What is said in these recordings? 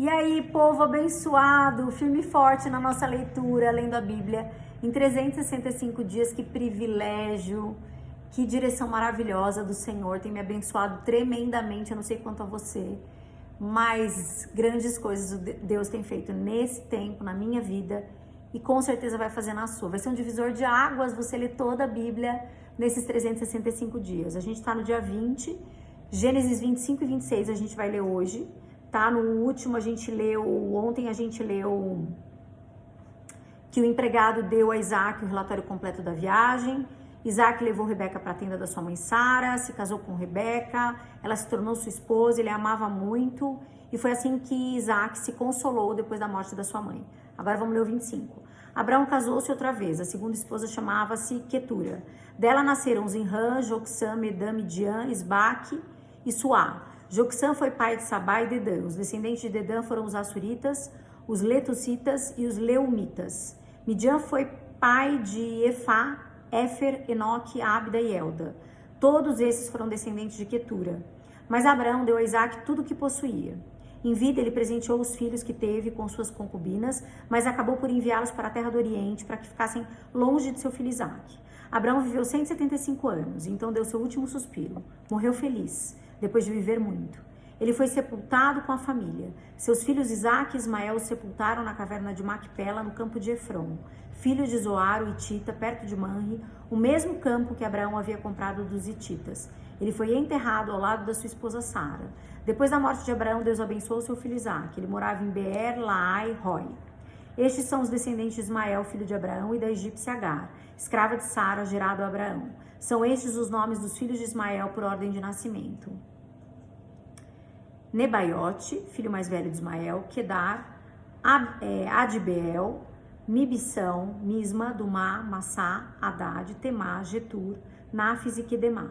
E aí, povo abençoado, firme e forte na nossa leitura, lendo a Bíblia em 365 dias. Que privilégio, que direção maravilhosa do Senhor, tem me abençoado tremendamente. Eu não sei quanto a você, mas grandes coisas Deus tem feito nesse tempo, na minha vida, e com certeza vai fazer na sua. Vai ser um divisor de águas você ler toda a Bíblia nesses 365 dias. A gente está no dia 20, Gênesis 25 e 26 a gente vai ler hoje. Tá? No último ontem a gente leu que o empregado deu a Isaac o relatório completo da viagem. Isaac levou Rebeca para a tenda da sua mãe Sara, se casou com Rebeca, ela se tornou sua esposa, ele a amava muito, e foi assim que Isaac se consolou depois da morte da sua mãe. Agora vamos ler o 25. Abraão casou-se outra vez, a segunda esposa chamava-se Quetura. Dela nasceram Zinrã, Joksã, Medã, Midian, Isbaque e Suá. Joksã foi pai de Sabá e Dedã. Os descendentes de Dedã foram os Assuritas, os Letucitas e os Leumitas. Midian foi pai de Efá, Éfer, Enoque, Ábida e Elda. Todos esses foram descendentes de Quetura. Mas Abraão deu a Isaac tudo o que possuía. Em vida, ele presenteou os filhos que teve com suas concubinas, mas acabou por enviá-los para a terra do Oriente, para que ficassem longe de seu filho Isaac. Abraão viveu 175 anos, então deu seu último suspiro. Morreu feliz, depois de viver muito. Ele foi sepultado com a família. Seus filhos Isaac e Ismael o sepultaram na caverna de Macpela, no campo de Efron, filho de Zoar, o Hitita, perto de Manre, o mesmo campo que Abraão havia comprado dos Hititas. Ele foi enterrado ao lado da sua esposa Sara. Depois da morte de Abraão, Deus abençoou seu filho Isaac. Ele morava em Beer, Laai, Roi. Estes são os descendentes de Ismael, filho de Abraão, e da egípcia Agar, escrava de Sara, gerado a Abraão. São estes os nomes dos filhos de Ismael por ordem de nascimento: Nebaiote, filho mais velho de Ismael, Quedar, Adbeel, Mibissão, Misma, Dumá, Massá, Haddad, Temá, Getur, Náfis e Quedemá.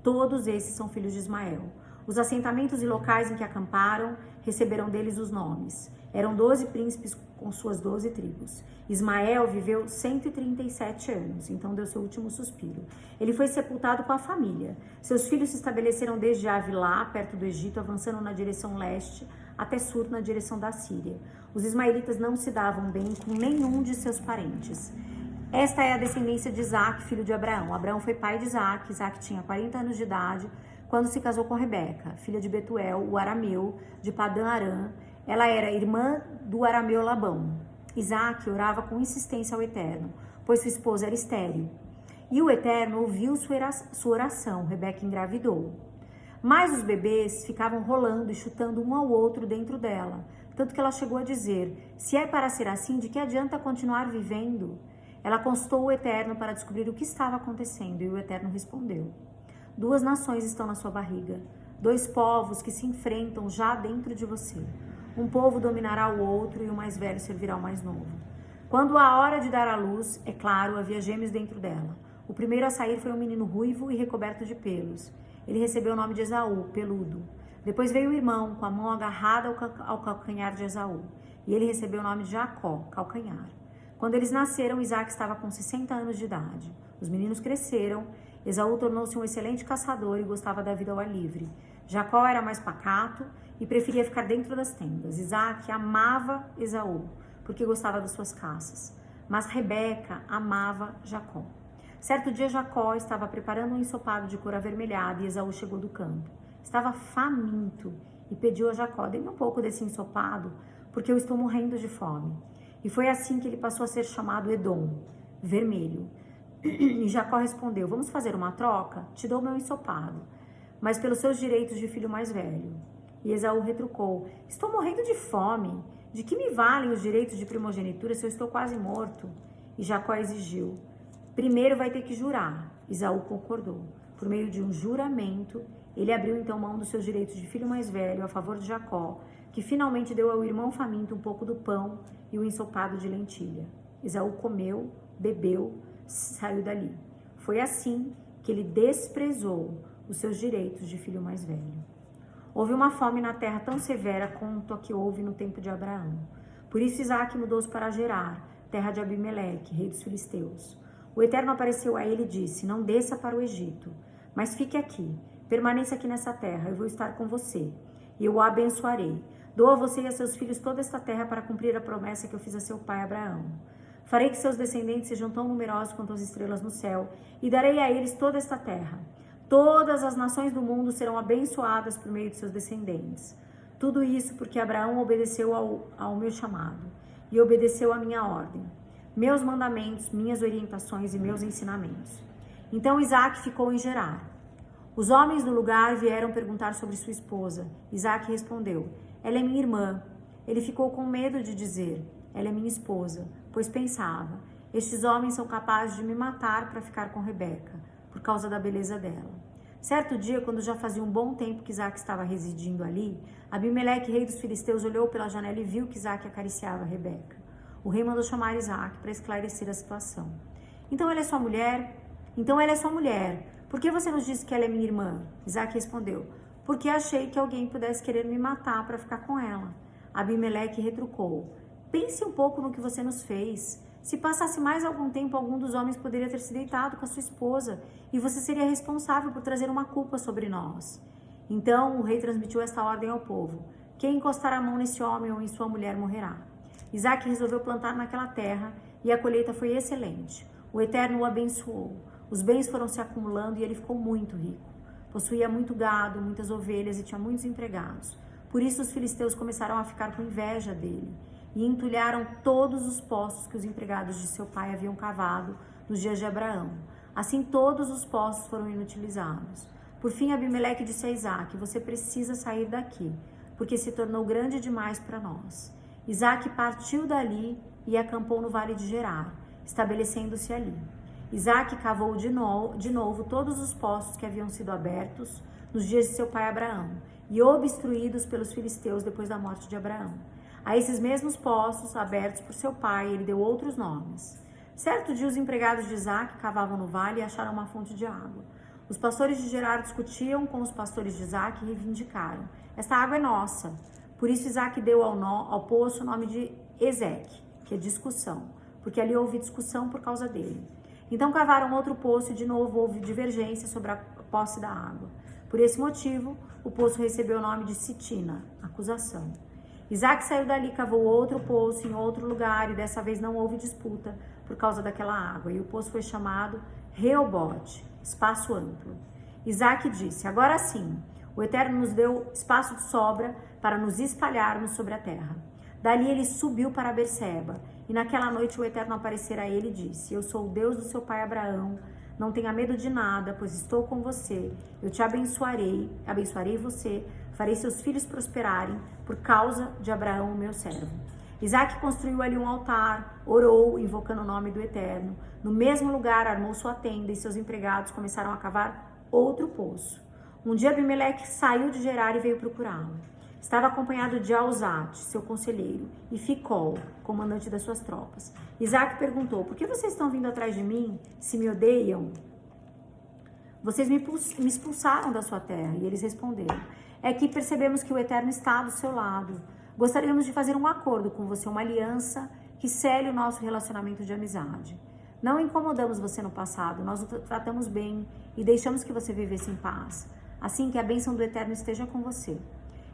Todos esses são filhos de Ismael. Os assentamentos e locais em que acamparam receberam deles os nomes. Eram 12 príncipes com suas 12 tribos. Ismael viveu 137 anos, então deu seu último suspiro. Ele foi sepultado com a família. Seus filhos se estabeleceram desde Avilá, perto do Egito, avançando na direção leste, até Sur, na direção da Síria. Os ismaelitas não se davam bem com nenhum de seus parentes. Esta é a descendência de Isaac, filho de Abraão. Abraão foi pai de Isaac. Isaac tinha 40 anos de idade quando se casou com Rebeca, filha de Betuel, o arameu, de Padã Arã. Ela era irmã do arameu Labão. Isaac orava com insistência ao Eterno, pois sua esposa era estéril. E o Eterno ouviu sua oração. Rebeca engravidou. Mas os bebês ficavam rolando e chutando um ao outro dentro dela, tanto que ela chegou a dizer: se é para ser assim, de que adianta continuar vivendo? Ela consultou o Eterno para descobrir o que estava acontecendo, e o Eterno respondeu: 2 nações estão na sua barriga, 2 povos que se enfrentam já dentro de você. Um povo dominará o outro e o mais velho servirá ao mais novo. Quando a hora de dar à luz, é claro, havia gêmeos dentro dela. O primeiro a sair foi um menino ruivo e recoberto de pelos. Ele recebeu o nome de Esaú, peludo. Depois veio o irmão, com a mão agarrada ao calcanhar de Esaú. E ele recebeu o nome de Jacó, calcanhar. Quando eles nasceram, Isaac estava com 60 anos de idade. Os meninos cresceram. Esaú tornou-se um excelente caçador e gostava da vida ao ar livre. Jacó era mais pacato e preferia ficar dentro das tendas. Isaac amava Esaú, porque gostava das suas caças. Mas Rebeca amava Jacó. Certo dia, Jacó estava preparando um ensopado de cor avermelhada e Esaú chegou do campo. Estava faminto e pediu a Jacó: dê-me um pouco desse ensopado, porque eu estou morrendo de fome. E foi assim que ele passou a ser chamado Edom, vermelho. E Jacó respondeu: vamos fazer uma troca? Te dou meu ensopado, mas pelos seus direitos de filho mais velho. E Esaú retrucou: estou morrendo de fome. De que me valem os direitos de primogenitura se eu estou quase morto? E Jacó exigiu: primeiro vai ter que jurar. Esaú concordou. Por meio de um juramento, ele abriu então mão dos seus direitos de filho mais velho a favor de Jacó, que finalmente deu ao irmão faminto um pouco do pão e o ensopado de lentilha. Esaú comeu, bebeu, saiu dali. Foi assim que ele desprezou os seus direitos de filho mais velho. Houve uma fome na terra tão severa quanto a que houve no tempo de Abraão. Por isso Isaac mudou-se para Gerar, terra de Abimeleque, rei dos filisteus. O Eterno apareceu a ele e disse: não desça para o Egito, mas fique aqui, permaneça aqui nessa terra, eu vou estar com você, e eu o abençoarei. Dou a você e a seus filhos toda esta terra para cumprir a promessa que eu fiz a seu pai Abraão. Farei que seus descendentes sejam tão numerosos quanto as estrelas no céu, e darei a eles toda esta terra. Todas as nações do mundo serão abençoadas por meio de seus descendentes. Tudo isso porque Abraão obedeceu ao meu chamado e obedeceu à minha ordem, meus mandamentos, minhas orientações e meus ensinamentos. Então Isaac ficou em Gerar. Os homens do lugar vieram perguntar sobre sua esposa. Isaac respondeu: ela é minha irmã. Ele ficou com medo de dizer: ela é minha esposa, pois pensava: estes homens são capazes de me matar para ficar com Rebeca, por causa da beleza dela. Certo dia, quando já fazia um bom tempo que Isaac estava residindo ali, Abimeleque, rei dos filisteus, olhou pela janela e viu que Isaac acariciava Rebeca. O rei mandou chamar Isaac para esclarecer a situação. Então ela é sua mulher? Por que você nos disse que ela é minha irmã? Isaac respondeu: porque achei que alguém pudesse querer me matar para ficar com ela. Abimeleque retrucou: pense um pouco no que você nos fez. Se passasse mais algum tempo, algum dos homens poderia ter se deitado com a sua esposa e você seria responsável por trazer uma culpa sobre nós. Então o rei transmitiu esta ordem ao povo: quem encostar a mão nesse homem ou em sua mulher morrerá. Isaac resolveu plantar naquela terra e a colheita foi excelente. O Eterno o abençoou. Os bens foram se acumulando e ele ficou muito rico. Possuía muito gado, muitas ovelhas e tinha muitos empregados. Por isso os filisteus começaram a ficar com inveja dele e entulharam todos os poços que os empregados de seu pai haviam cavado nos dias de Abraão. Assim todos os poços foram inutilizados. Por fim Abimeleque disse a Isaac: você precisa sair daqui, porque se tornou grande demais para nós. Isaac partiu dali e acampou no vale de Gerar, estabelecendo-se ali. Isaac cavou de novo todos os poços que haviam sido abertos nos dias de seu pai Abraão e obstruídos pelos filisteus depois da morte de Abraão. A esses mesmos poços, abertos por seu pai, ele deu outros nomes. Certo dia, os empregados de Isaac cavavam no vale e acharam uma fonte de água. Os pastores de Gerar discutiam com os pastores de Isaac e reivindicaram: esta água é nossa. Por isso Isaac deu ao poço o nome de Ezeque, que é discussão, porque ali houve discussão por causa dele. Então cavaram outro poço e de novo houve divergência sobre a posse da água. Por esse motivo, o poço recebeu o nome de Sitina, acusação. Isaac saiu dali, cavou outro poço em outro lugar e dessa vez não houve disputa por causa daquela água. E o poço foi chamado Reobote, espaço amplo. Isaac disse: agora sim, o Eterno nos deu espaço de sobra para nos espalharmos sobre a terra. Dali ele subiu para Berseba, e naquela noite o Eterno aparecera a ele e disse: eu sou o Deus do seu pai Abraão, não tenha medo de nada, pois estou com você. Eu te abençoarei você, farei seus filhos prosperarem por causa de Abraão, meu servo. Isaac construiu ali um altar, orou, invocando o nome do Eterno. No mesmo lugar armou sua tenda e seus empregados começaram a cavar outro poço. Um dia Abimeleque saiu de Gerar e veio procurá-lo. Estava acompanhado de Alzate, seu conselheiro, e Ficol, comandante das suas tropas. Isaac perguntou: por que vocês estão vindo atrás de mim, se me odeiam? Vocês me expulsaram da sua terra. E eles responderam: é que percebemos que o Eterno está do seu lado. Gostaríamos de fazer um acordo com você, uma aliança que cele o nosso relacionamento de amizade. Não incomodamos você no passado, nós o tratamos bem e deixamos que você vivesse em paz. Assim que a bênção do Eterno esteja com você.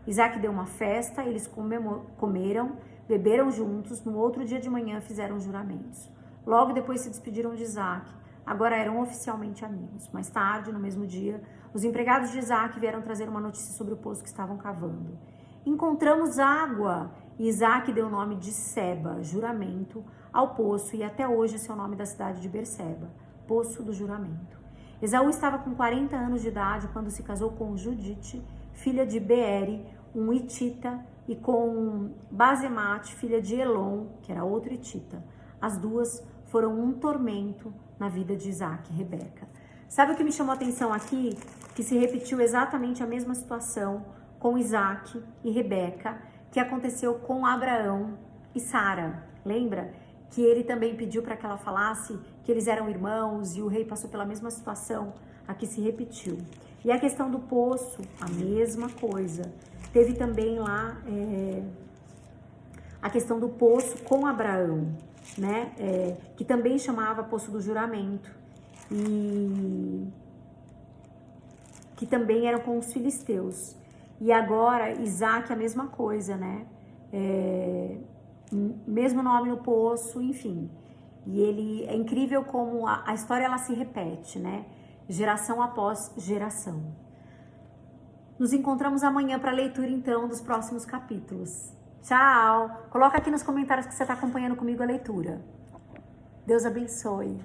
Isaac deu uma festa, eles comeram, beberam juntos, no outro dia de manhã fizeram juramentos. Logo depois se despediram de Isaac, agora eram oficialmente amigos. Mais tarde, no mesmo dia, os empregados de Isaac vieram trazer uma notícia sobre o poço que estavam cavando. Encontramos água! E Isaac deu o nome de Seba, juramento, ao poço, e até hoje esse é o nome da cidade de Berseba, poço do juramento. Esaú estava com 40 anos de idade quando se casou com Judite, filha de Beeri, um hitita, e com Basemate, filha de Elon, que era outro hitita. As duas foram um tormento na vida de Isaac e Rebeca. Sabe o que me chamou a atenção aqui? Que se repetiu exatamente a mesma situação com Isaac e Rebeca, que aconteceu com Abraão e Sara. Lembra? Que ele também pediu para que ela falasse que eles eram irmãos e o rei passou pela mesma situação. Aqui se repetiu. E a questão do poço, a mesma coisa. Teve também lá a questão do poço com Abraão, né? Que também chamava Poço do Juramento. E que também eram com os filisteus. E agora, Isaac, a mesma coisa, né? Mesmo nome no poço, enfim. E ele é incrível como a história ela se repete, né? Geração após geração. Nos encontramos amanhã para a leitura, então, dos próximos capítulos. Tchau! Coloca aqui nos comentários que você está acompanhando comigo a leitura. Deus abençoe.